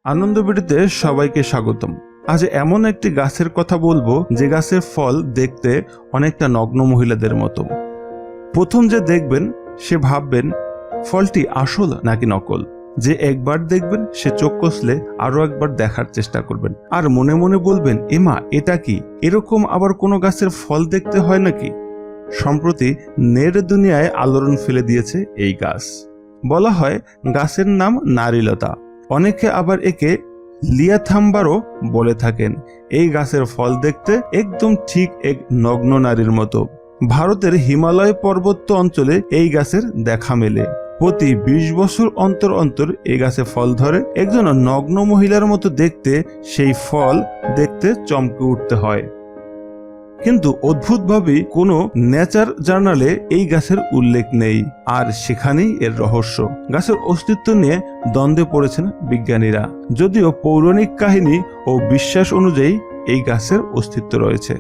আনন্দ ভিডিওতে সবাইকে স্বাগতম। আজ এমন একটি গাছের কথা বলবো যে গাছের ফল দেখতে অনেকটা নগ্ন মহিলাদের মতো। প্রথম যে দেখবেন সে ভাববেন ফলটি আসল নাকি নকল। যে একবার দেখবেন সে চোখ কষলে আরো একবার দেখার চেষ্টা করবেন আর মনে মনে বলবেন, এমা এটা কি? এরকম আবার কোনো গাছের ফল দেখতে হয় নাকি? সম্প্রতি নেট দুনিয়ায় আলোড়ন ফেলে দিয়েছে এই গাছ। বলা হয় গাছের নাম নারীলতা, অনেকে আবার একে লিয়াথাম্বারও বলে থাকেন। এই গাছের ফল দেখতে একদম ঠিক এক নগ্ন নারীর মতো। ভারতের হিমালয় পার্বত্য অঞ্চলে এই গাছের দেখা মেলে। প্রতি 20 বছর অন্তর অন্তর এই গাছে ফল ধরে। একজন নগ্ন মহিলার মতো দেখতে সেই ফল দেখতে চমকে উঠতে হয়। কিন্তু অদ্ভুতভাবে কোনো নেচার জার্নালে এই গাছের উল্লেখ নেই, আর সেখানেই এর রহস্য। গাছের অস্তিত্ব নিয়ে দ্বন্দ্বে পড়েছেন বিজ্ঞানীরা, যদিও পৌরাণিক কাহিনী ও বিশ্বাস অনুযায়ী এই গাছের অস্তিত্ব রয়েছে।